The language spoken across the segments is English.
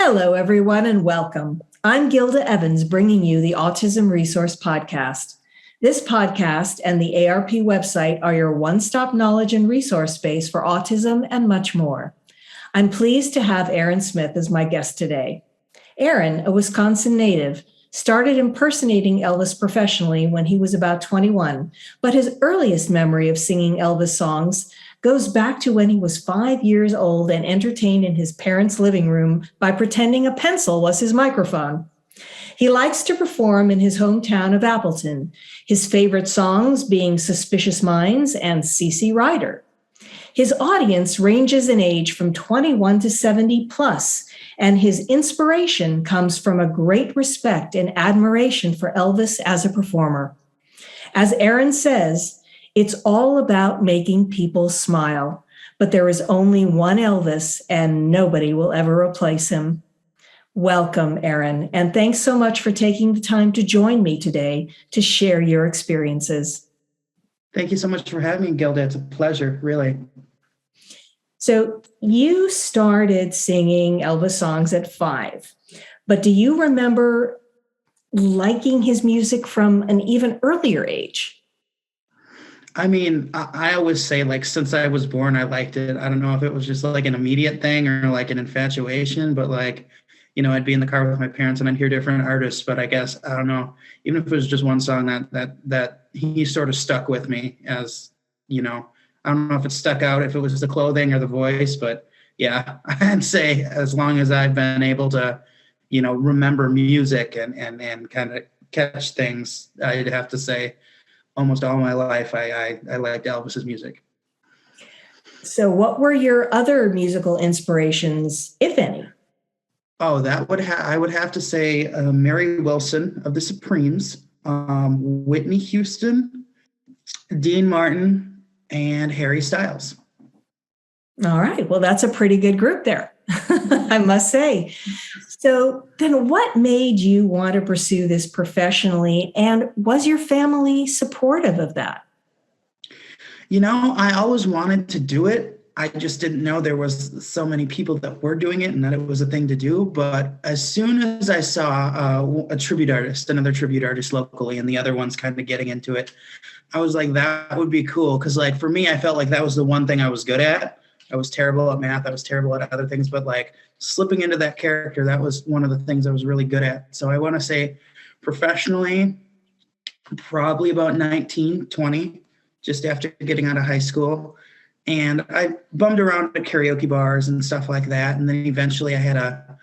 Hello, everyone, and welcome. I'm Gilda Evans, bringing you the Autism Resource Podcast. This podcast and the ARP website are your one-stop knowledge and resource space for autism and much more. I'm pleased to have Aaron Smith as my guest today. Aaron, a Wisconsin native, started impersonating Elvis professionally when he was about 21, but his earliest memory of singing Elvis songs goes back to when he was 5 years old and entertained in his parents' living room by pretending a pencil was his microphone. He likes to perform in his hometown of Appleton, his favorite songs being Suspicious Minds and CC Rider. His audience ranges in age from 21 to 70 plus, and his inspiration comes from a great respect and admiration for Elvis as a performer. As Aaron says, it's all about making people smile, but there is only one Elvis and nobody will ever replace him. Welcome, Aaron, and thanks so much for taking the time to join me today to share your experiences. Thank you so much for having me, Gilda. It's a pleasure, really. So you started singing Elvis songs at 5, but do you remember liking his music from an even earlier age? I mean, I always say, like, since I was born, I liked it. I don't know if it was just like an immediate thing or like an infatuation, but like, you know, I'd be in the car with my parents and I'd hear different artists, but I guess, I don't know, even if it was just one song that he sort of stuck with me as, you know, I don't know if it stuck out, if it was the clothing or the voice, but yeah, I'd say as long as I've been able to, you know, remember music and kind of catch things, I'd have to say almost all my life, I liked Elvis's music. So what were your other musical inspirations, if any? Oh, I would have to say Mary Wilson of the Supremes, Whitney Houston, Dean Martin, and Harry Styles. All right. Well, that's a pretty good group there, I must say. So then what made you want to pursue this professionally, and was your family supportive of that? You know, I always wanted to do it. I just didn't know there was so many people that were doing it and that it was a thing to do. But as soon as I saw another tribute artist locally, and the other ones kind of getting into it, I was like, that would be cool. Because like for me, I felt like that was the one thing I was good at. I was terrible at math. I was terrible at other things, but like slipping into that character, that was one of the things I was really good at. So I want to say professionally, probably about 19, 20, just after getting out of high school. And I bummed around at karaoke bars and stuff like that. And then eventually I had a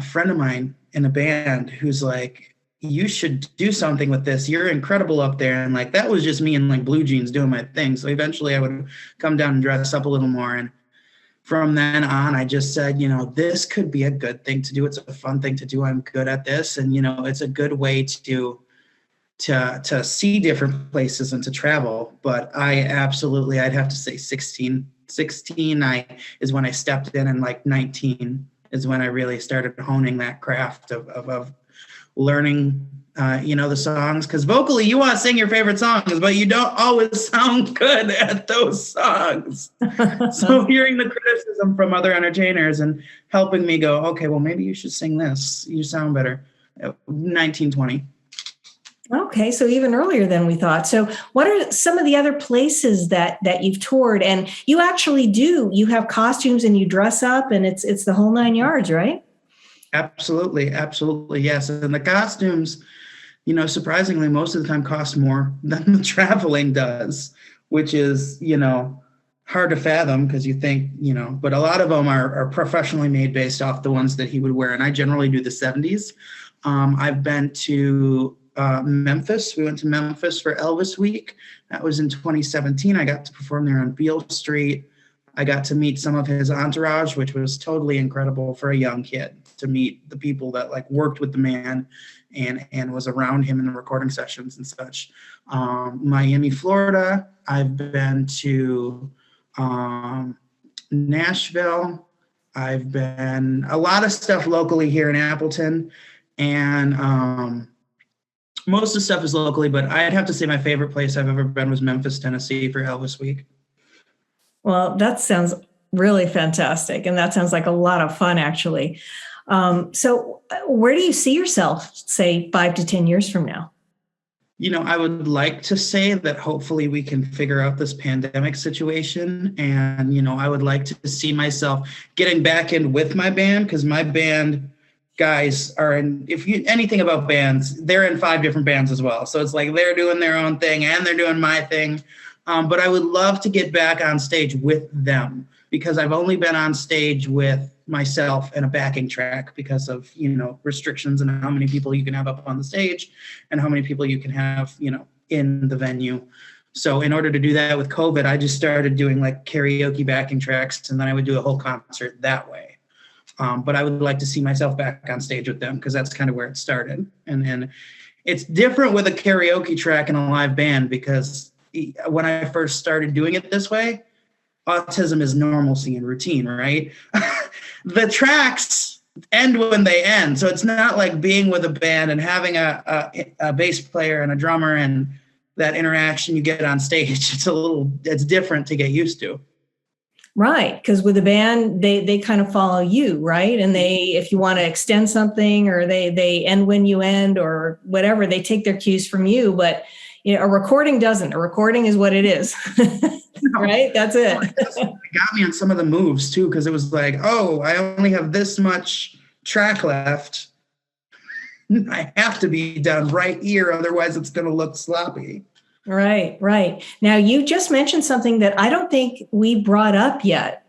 friend of mine in a band who's like, you should do something with this. You're incredible up there. And like, that was just me in like blue jeans doing my thing. So eventually I would come down and dress up a little more. And from then on, I just said, you know, this could be a good thing to do. It's a fun thing to do. I'm good at this. And, you know, it's a good way to see different places and to travel. But I'd have to say 16 is when I stepped in, and like 19 is when I really started honing that craft of learning, you know, the songs. Because vocally, you want to sing your favorite songs, but you don't always sound good at those songs. So hearing the criticism from other entertainers and helping me go, okay, well, maybe you should sing this. You sound better. 19, 20. Okay, so even earlier than we thought. So what are some of the other places that you've toured? And you actually you have costumes and you dress up and it's the whole 9 yards, right? Absolutely. Absolutely. Yes. And the costumes, you know, surprisingly, most of the time cost more than the traveling does, which is, you know, hard to fathom because you think, you know, but a lot of them are professionally made based off the ones that he would wear. And I generally do the 70s. I've been to Memphis. We went to Memphis for Elvis Week. That was in 2017. I got to perform there on Beale Street. I got to meet some of his entourage, which was totally incredible for a young kid to meet the people that like worked with the man and was around him in the recording sessions and such. Miami, Florida. I've been to Nashville. I've been a lot of stuff locally here in Appleton, and most of the stuff is locally, but I'd have to say my favorite place I've ever been was Memphis, Tennessee for Elvis Week. Well, that sounds really fantastic. And that sounds like a lot of fun, actually. So where do you see yourself, say, 5 to 10 years from now? I would like to say that hopefully we can figure out this pandemic situation. And, I would like to see myself getting back in with my band, because my band guys are in, if you anything about bands, they're in 5 different bands as well. So it's like they're doing their own thing and they're doing my thing. But I would love to get back on stage with them, because I've only been on stage with myself and a backing track because of, restrictions and how many people you can have up on the stage and how many people you can have, in the venue. So in order to do that with COVID, I just started doing like karaoke backing tracks, and then I would do a whole concert that way. But I would like to see myself back on stage with them, because that's kind of where it started. And it's different with a karaoke track and a live band, because when I first started doing it this way, autism is normalcy and routine, right? The tracks end when they end. So it's not like being with a band and having a bass player and a drummer and that interaction you get on stage. It's different to get used to. Right. Because with a band, they kind of follow you, right? And if you want to extend something, or they end when you end or whatever, they take their cues from you. But a recording doesn't. A recording is what it is. Right? That's it. It got me on some of the moves too, because it was like, oh, I only have this much track left. I have to be done right here, otherwise it's going to look sloppy. Right, right. Now, you just mentioned something that I don't think we brought up yet,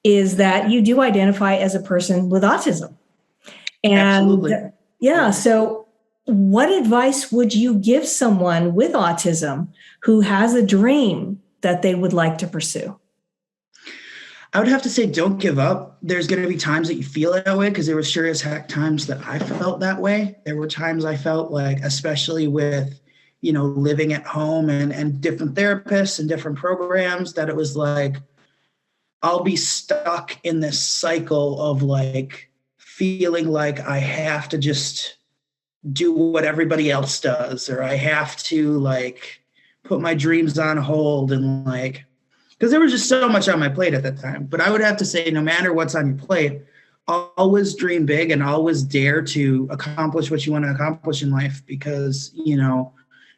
is that you do identify as a person with autism. And absolutely. Yeah, so what advice would you give someone with autism who has a dream that they would like to pursue? I would have to say, don't give up. There's going to be times that you feel that way, because there was sure as heck times that I felt that way. There were times I felt like, especially with, living at home and different therapists and different programs, that it was like, I'll be stuck in this cycle of like feeling like I have to just do what everybody else does, or I have to like put my dreams on hold, and like, because there was just so much on my plate at that time. But I would have to say, no matter what's on your plate, always dream big and always dare to accomplish what you want to accomplish in life, because,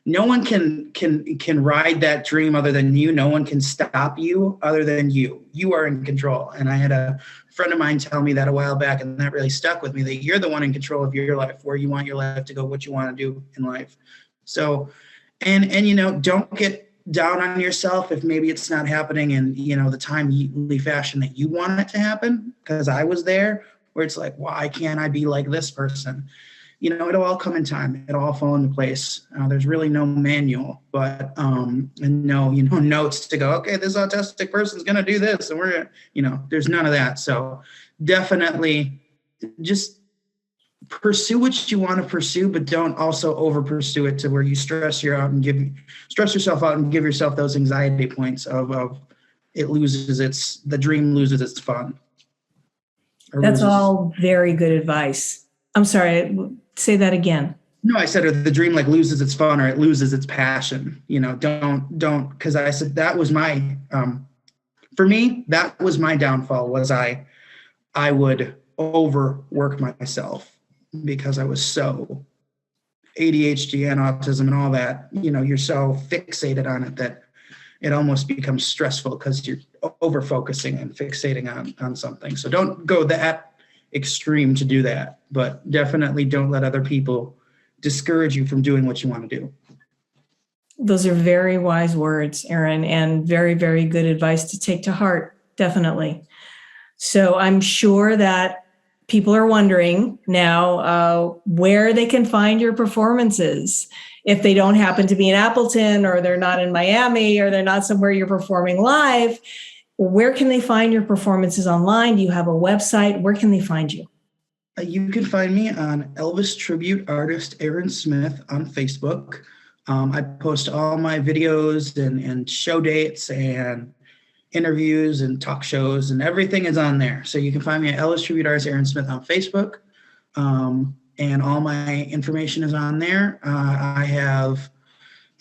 no one can ride that dream other than you. No one can stop you other than you. You are in control. And I had a friend of mine tell me that a while back, and that really stuck with me, that you're the one in control of your life, where you want your life to go, what you want to do in life. So, and don't get down on yourself if maybe it's not happening in, the timely fashion that you want it to happen, because I was there, where it's like, why can't I be like this person? It'll all come in time. It'll all fall into place. There's really no manual, but and no, notes to go, okay, this autistic person's going to do this, and we're, there's none of that. So definitely just pursue what you want to pursue, but don't also over pursue it to where you stress yourself out and give yourself those anxiety points of the dream loses its fun. That's all very good advice. I'm sorry, say that again. No, I said, or the dream like loses its fun, or it loses its passion. Don't, because I said that was my, for me, that was my downfall, was I would overwork myself, because I was so ADHD and autism and all that, you're so fixated on it that it almost becomes stressful, because you're over focusing and fixating on something. So don't go that extreme to do that, but definitely don't let other people discourage you from doing what you want to do. Those are very wise words, Aaron, and very, very good advice to take to heart. Definitely. So I'm sure that people are wondering now where they can find your performances. If they don't happen to be in Appleton, or they're not in Miami, or they're not somewhere you're performing live, where can they find your performances online? Do you have a website? Where can they find you? You can find me on Elvis Tribute Artist Aaron Smith on Facebook. I post all my videos and show dates and interviews and talk shows, and everything is on there. So you can find me at Elvis Tribute Artist Aaron Smith on Facebook. And all my information is on there. I have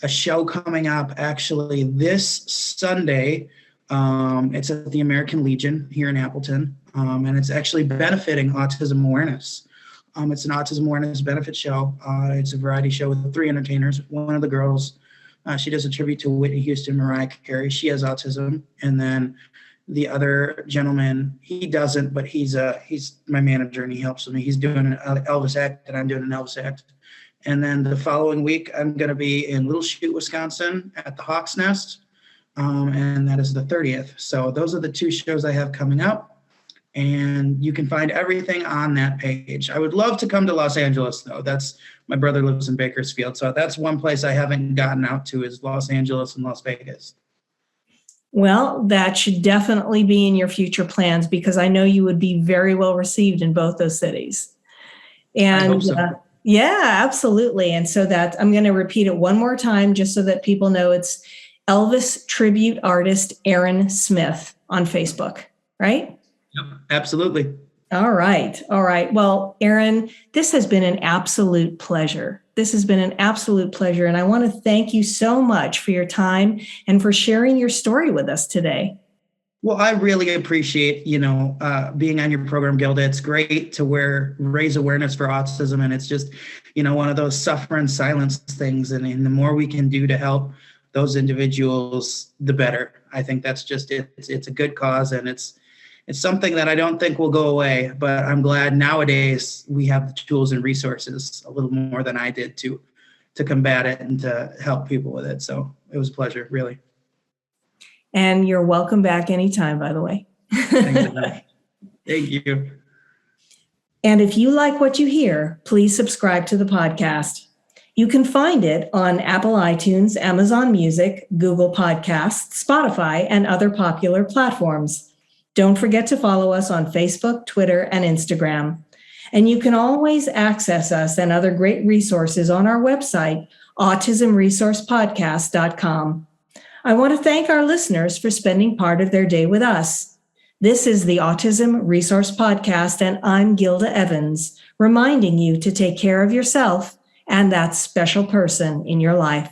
a show coming up actually this Sunday. It's at the American Legion here in Appleton. and it's actually benefiting autism awareness. It's an autism awareness benefit show. It's a variety show with 3 entertainers. One of the girls, she does a tribute to Whitney Houston, Mariah Carey. She has autism. And then the other gentleman, he doesn't, but he's my manager and he helps me. He's doing an Elvis act and I'm doing an Elvis act. And then the following week, I'm going to be in Little Chute, Wisconsin at the Hawk's Nest. And that is the 30th. So those are the 2 shows I have coming up. And you can find everything on that page. I would love to come to Los Angeles, though. My brother lives in Bakersfield, so that's one place I haven't gotten out to is Los Angeles and Las Vegas. Well, that should definitely be in your future plans because I know you would be very well received in both those cities. And I hope so. Yeah, absolutely. And so that I'm going to repeat it one more time just so that people know it's Elvis tribute artist Aaron Smith on Facebook, right? Yep, absolutely. All right. All right. Well, Aaron, this has been an absolute pleasure. And I want to thank you so much for your time and for sharing your story with us today. Well, I really appreciate, being on your program, Gilda. It's great to raise awareness for autism. And it's just, one of those suffer in silence things. And the more we can do to help those individuals, the better. I think that's just it. It's a good cause and it's something that I don't think will go away, but I'm glad nowadays we have the tools and resources a little more than I did to combat it and to help people with it. So it was a pleasure, really. And you're welcome back anytime, by the way. Thank you. And if you like what you hear, please subscribe to the podcast. You can find it on Apple iTunes, Amazon Music, Google Podcasts, Spotify, and other popular platforms. Don't forget to follow us on Facebook, Twitter, and Instagram. And you can always access us and other great resources on our website, autismresourcepodcast.com. I want to thank our listeners for spending part of their day with us. This is the Autism Resource Podcast, and I'm Gilda Evans, reminding you to take care of yourself and that special person in your life.